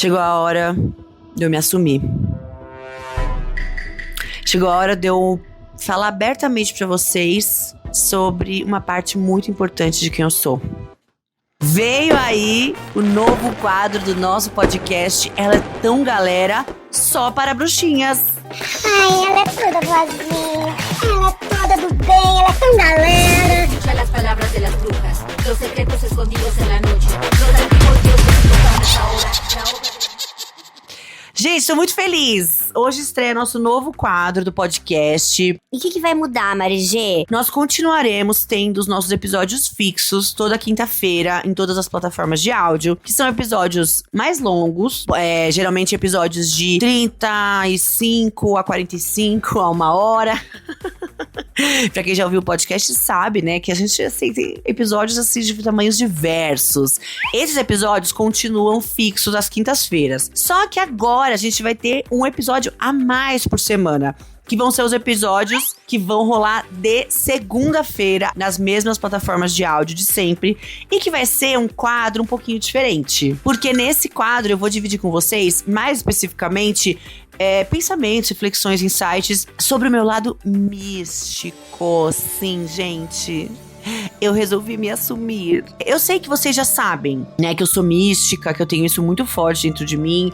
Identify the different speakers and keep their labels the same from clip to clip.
Speaker 1: Chegou a hora de eu me assumir. Chegou a hora de eu falar abertamente pra vocês sobre uma parte muito importante de quem eu sou. Veio aí o novo quadro do nosso podcast Ela é Tão Galera, só para bruxinhas.
Speaker 2: Ai, ela é toda boazinha, ela é toda do bem, ela é tão galera.
Speaker 3: Escucha las palabras de las brujas, los secretos escondidos en la noche. Los antiguos dioses que tocan esta hora, la obra de...
Speaker 1: Gente, estou muito feliz. Hoje estreia nosso novo quadro do podcast.
Speaker 2: E o que vai mudar, Marigê?
Speaker 1: Nós continuaremos tendo os nossos episódios fixos toda quinta-feira em todas as plataformas de áudio, que são episódios mais longos, geralmente episódios de 35 a 45 a 1 hora. Pra quem já ouviu o podcast sabe, né, que a gente assim, tem episódios assim de tamanhos diversos. Esses episódios continuam fixos às quintas-feiras. Só que agora a gente vai ter um episódio a mais por semana, que vão ser os episódios que vão rolar de segunda-feira nas mesmas plataformas de áudio de sempre, e que vai ser um quadro um pouquinho diferente. Porque nesse quadro eu vou dividir com vocês, mais especificamente, pensamentos, reflexões, insights sobre o meu lado místico. Sim, gente, eu resolvi me assumir. Eu sei que vocês já sabem, né, que eu sou mística, que eu tenho isso muito forte dentro de mim,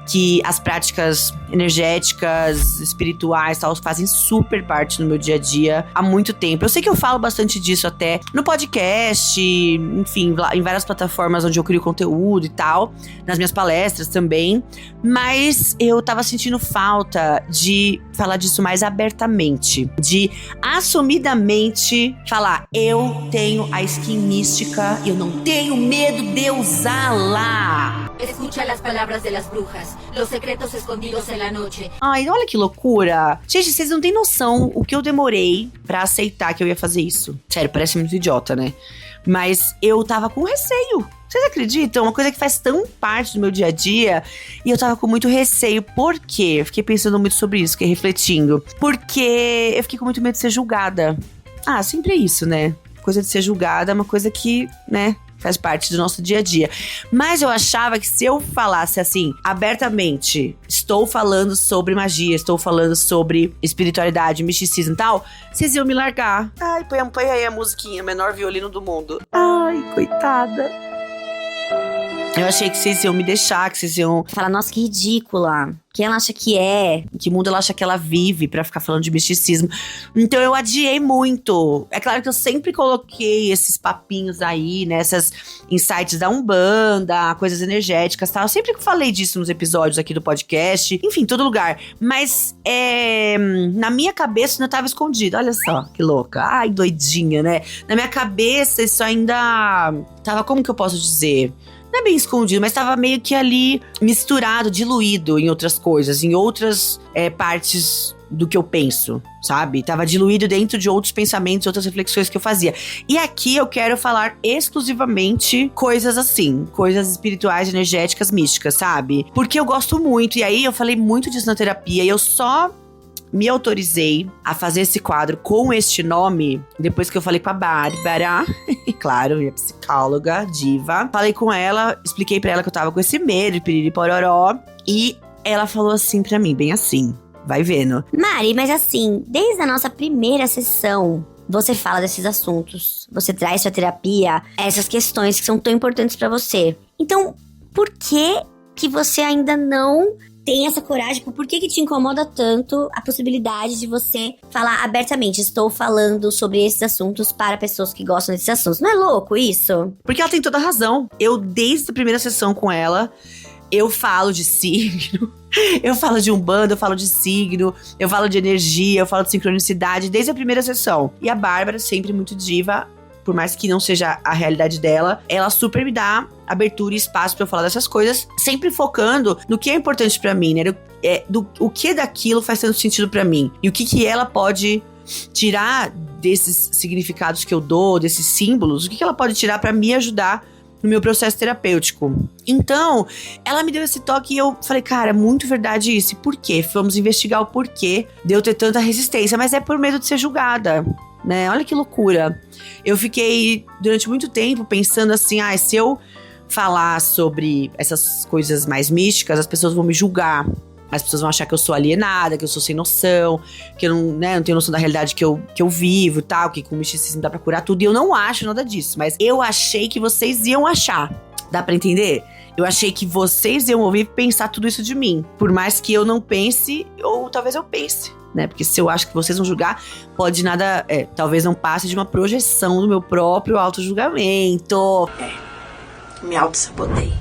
Speaker 1: que as práticas energéticas, espirituais, tal, fazem super parte do meu dia a dia há muito tempo. Eu sei que eu falo bastante disso até no podcast, enfim, em várias plataformas onde eu crio conteúdo e tal, nas minhas palestras também, mas eu tava sentindo falta de falar disso mais abertamente, de assumidamente falar: eu tenho a skin mística e eu não tenho medo de usá-la.
Speaker 3: Escucha las palabras de las brujas, los secretos escondidos en la noche.
Speaker 1: Ai, olha que loucura. Gente, vocês não têm noção o que eu demorei pra aceitar que eu ia fazer isso. Sério, parece muito idiota, né? Mas eu tava com receio. Vocês acreditam? Uma coisa que faz tão parte do meu dia a dia, e eu tava com muito receio. Por quê? Eu fiquei pensando muito sobre isso, fiquei refletindo. Porque eu fiquei com muito medo de ser julgada. Ah, sempre é isso, né? Coisa de ser julgada é uma coisa que, né, faz parte do nosso dia a dia. Mas eu achava que se eu falasse assim, abertamente, estou falando sobre magia, estou falando sobre espiritualidade, misticismo e tal, vocês iam me largar. Ai, põe aí a musiquinha, menor violino do mundo. Ai, coitada. Eu achei que vocês iam me deixar, que vocês iam
Speaker 2: Fala, nossa, que ridícula. Quem ela acha que é?
Speaker 1: que mundo ela acha que ela vive pra ficar falando de misticismo. Então eu adiei muito. É claro que eu sempre coloquei esses papinhos aí, né? Essas insights da Umbanda, coisas energéticas e tal. Eu sempre falei disso nos episódios aqui do podcast. Enfim, todo lugar. Mas na minha cabeça ainda tava escondido. Olha só, que louca. Ai, doidinha, né? Na minha cabeça isso ainda tava, como que eu posso dizer? Não é bem escondido, mas tava meio que ali misturado, diluído em outras coisas, em outras partes do que eu penso, sabe? Tava diluído dentro de outros pensamentos, outras reflexões que eu fazia. E aqui eu quero falar exclusivamente coisas assim, coisas espirituais, energéticas, místicas, sabe? Porque eu gosto muito, e aí eu falei muito disso na terapia, e eu só me autorizei a fazer esse quadro com este nome depois que eu falei com a Bárbara, claro, minha psicóloga, diva. Falei com ela, expliquei pra ela que eu tava com esse medo, piriri pororó, e ela falou assim pra mim, bem assim, vai vendo.
Speaker 2: Mari, mas assim, desde a nossa primeira sessão, você fala desses assuntos. Você traz sua terapia, essas questões que são tão importantes pra você. Então, por que você ainda não tem essa coragem? Por que te incomoda tanto a possibilidade de você falar abertamente? Estou falando sobre esses assuntos para pessoas que gostam desses assuntos. Não é louco isso?
Speaker 1: Porque ela tem toda a razão. Eu, desde a primeira sessão com ela, eu falo de signo, eu falo de Umbanda, eu falo de signo, eu falo de energia, eu falo de sincronicidade, desde a primeira sessão. E a Bárbara, sempre muito diva, por mais que não seja a realidade dela, ela super me dá abertura e espaço pra eu falar dessas coisas, sempre focando no que é importante pra mim, né? O que daquilo faz tanto sentido pra mim. E o que ela pode tirar desses significados que eu dou, desses símbolos, o que ela pode tirar pra me ajudar no meu processo terapêutico. Então, ela me deu esse toque e eu falei, cara, é muito verdade isso. E por quê? Vamos investigar o porquê de eu ter tanta resistência. Mas é por medo de ser julgada, né? Olha que loucura. Eu fiquei durante muito tempo pensando assim, se eu falar sobre essas coisas mais místicas, as pessoas vão me julgar. As pessoas vão achar que eu sou alienada, que eu sou sem noção, que eu não tenho noção da realidade que eu vivo e tal, que com o misticismo dá pra curar tudo. E eu não acho nada disso, mas eu achei que vocês iam achar. Dá pra entender? Eu achei que vocês iam ouvir pensar tudo isso de mim. Por mais que eu não pense, ou talvez eu pense, né? Porque se eu acho que vocês vão julgar, pode nada... talvez não passe de uma projeção do meu próprio auto-julgamento. Me auto-sabotei.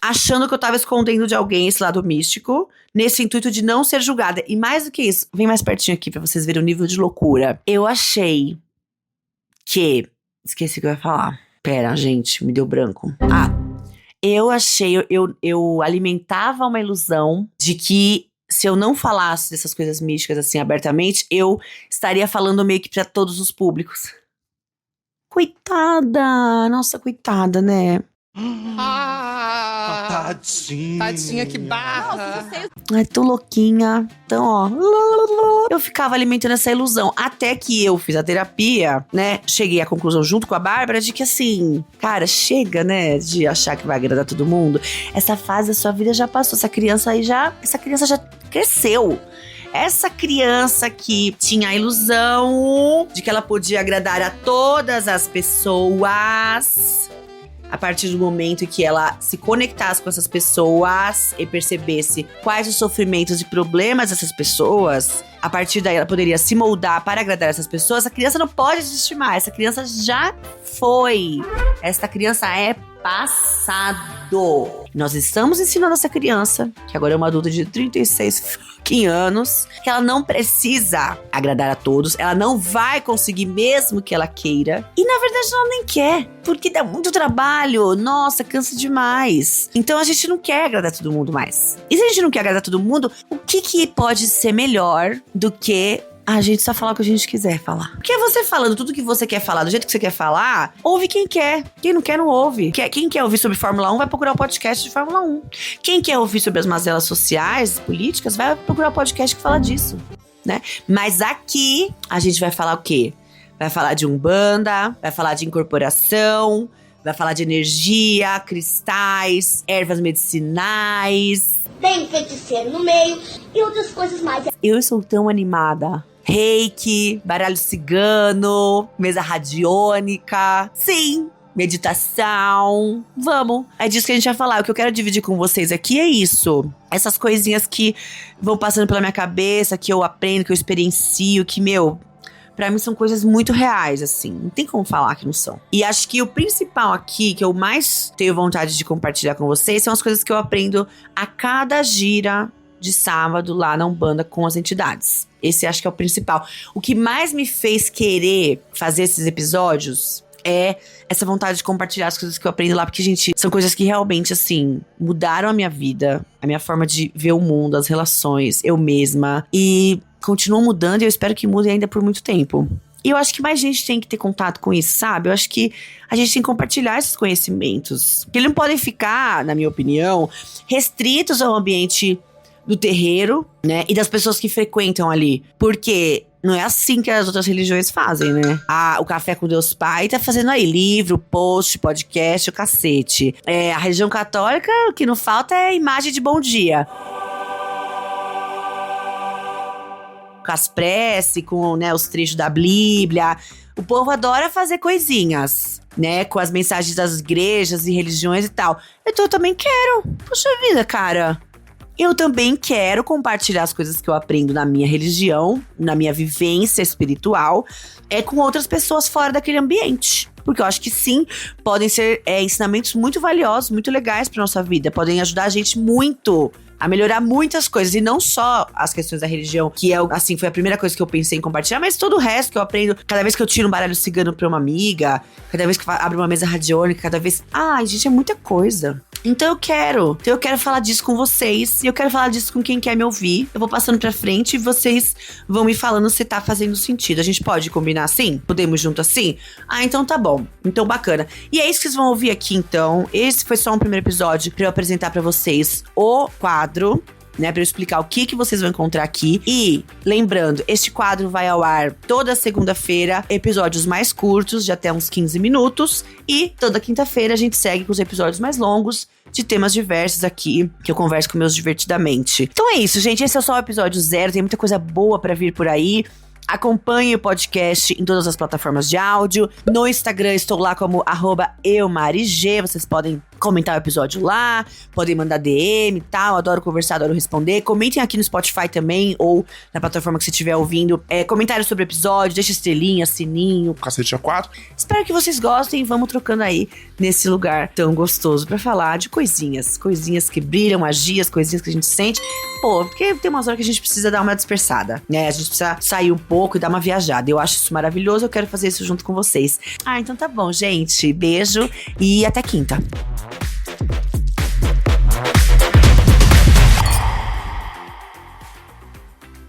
Speaker 1: Achando que eu tava escondendo de alguém esse lado místico, nesse intuito de não ser julgada. E mais do que isso, vem mais pertinho aqui pra vocês verem o nível de loucura. Eu achei que... Esqueci o que eu ia falar. Pera, gente, me deu branco. Eu achei... Eu alimentava uma ilusão de que se eu não falasse dessas coisas místicas assim abertamente, eu estaria falando meio que pra todos os públicos. Coitada! Nossa, coitada, né?
Speaker 4: Tadinha.
Speaker 5: Tadinha, que barra.
Speaker 1: Ai, tô louquinha. Então, ó. Eu ficava alimentando essa ilusão. Até que eu fiz a terapia, né? Cheguei à conclusão junto com a Bárbara de que assim, cara, chega, né? De achar que vai agradar todo mundo. Essa fase da sua vida já passou. Essa criança já cresceu. Essa criança que tinha a ilusão de que ela podia agradar a todas as pessoas, a partir do momento em que ela se conectasse com essas pessoas e percebesse quais os sofrimentos e problemas dessas pessoas, a partir daí ela poderia se moldar para agradar essas pessoas. A criança não pode existir mais. Essa criança já foi. Essa criança é passado. Nós estamos ensinando essa criança, que agora é uma adulta de 36 anos, que ela não precisa agradar a todos, ela não vai conseguir mesmo que ela queira. E na verdade ela nem quer, porque dá muito trabalho, nossa, cansa demais. Então a gente não quer agradar todo mundo mais. E se a gente não quer agradar todo mundo, o que pode ser melhor do que a gente só falar o que a gente quiser falar? Porque você falando tudo que você quer falar, do jeito que você quer falar, ouve quem quer. Quem não quer, não ouve. Quem quer ouvir sobre Fórmula 1 vai procurar o podcast de Fórmula 1. Quem quer ouvir sobre as mazelas sociais, políticas, vai procurar o podcast que fala disso, né? Mas aqui, a gente vai falar o quê? Vai falar de Umbanda, vai falar de incorporação, vai falar de energia, cristais, ervas medicinais.
Speaker 6: Tem feiticeiro no meio e outras coisas mais.
Speaker 1: Eu sou tão animada. Reiki, baralho cigano, mesa radiônica. Sim, meditação. Vamos. É disso que a gente vai falar. O que eu quero dividir com vocês aqui é isso. Essas coisinhas que vão passando pela minha cabeça, que eu aprendo, que eu experiencio, que, pra mim são coisas muito reais, assim. Não tem como falar que não são. E acho que o principal aqui, que eu mais tenho vontade de compartilhar com vocês, são as coisas que eu aprendo a cada gira de sábado lá na Umbanda com as entidades. Esse acho que é o principal. O que mais me fez querer fazer esses episódios é essa vontade de compartilhar as coisas que eu aprendo lá. Porque, gente, são coisas que realmente, assim, mudaram a minha vida. A minha forma de ver o mundo, as relações, eu mesma. E continuam mudando e eu espero que mudem ainda por muito tempo. E eu acho que mais gente tem que ter contato com isso, sabe? Eu acho que a gente tem que compartilhar esses conhecimentos. Que eles não podem ficar, na minha opinião, restritos ao ambiente do terreiro, né? E das pessoas que frequentam ali. Porque não é assim que as outras religiões fazem, né? O Café com Deus Pai tá fazendo aí livro, post, podcast, o cacete. A religião católica, o que não falta é imagem de bom dia. Com as preces, com, né, os trechos da Bíblia. O povo adora fazer coisinhas, né? Com as mensagens das igrejas e religiões e tal. Então eu também quero. Puxa vida, cara. Eu também quero compartilhar as coisas que eu aprendo na minha religião, na minha vivência espiritual, com outras pessoas fora daquele ambiente. Porque eu acho que sim, podem ser ensinamentos muito valiosos, muito legais pra nossa vida. Podem ajudar a gente muito a melhorar muitas coisas. E não só as questões da religião, que assim, foi a primeira coisa que eu pensei em compartilhar, mas todo o resto que eu aprendo. Cada vez que eu tiro um baralho cigano pra uma amiga, cada vez que eu abro uma mesa radiônica, cada vez... Ai, gente, é muita coisa. Então eu quero falar disso com vocês. E eu quero falar disso com quem quer me ouvir. Eu vou passando pra frente e vocês vão me falando se tá fazendo sentido. A gente pode combinar assim? Podemos junto assim? Então tá bom. Então bacana. E é isso que vocês vão ouvir aqui então. Esse foi só um primeiro episódio pra eu apresentar pra vocês o quadro né? Pra eu explicar o que vocês vão encontrar aqui. E, lembrando, este quadro vai ao ar toda segunda-feira, episódios mais curtos, de até uns 15 minutos. E toda quinta-feira a gente segue com os episódios mais longos, de temas diversos aqui, que eu converso com meus divertidamente. Então é isso, gente. Esse é só o episódio 0. Tem muita coisa boa pra vir por aí. Acompanhe o podcast em todas as plataformas de áudio. No Instagram estou lá como @eumarиг. Vocês podem comentar o episódio lá, podem mandar DM e tal. Adoro conversar, adoro responder. Comentem aqui no Spotify também, ou na plataforma que você estiver ouvindo. Comentários sobre o episódio, deixa estrelinha, sininho.
Speaker 4: Cacete A4.
Speaker 1: Espero que vocês gostem. Vamos trocando aí nesse lugar tão gostoso pra falar de coisinhas. Coisinhas que brilham, magias, coisinhas que a gente sente. Pô, porque tem umas horas que a gente precisa dar uma dispersada, né? A gente precisa sair um pouco e dar uma viajada. Eu acho isso maravilhoso, eu quero fazer isso junto com vocês. Então tá bom, gente. Beijo e até quinta.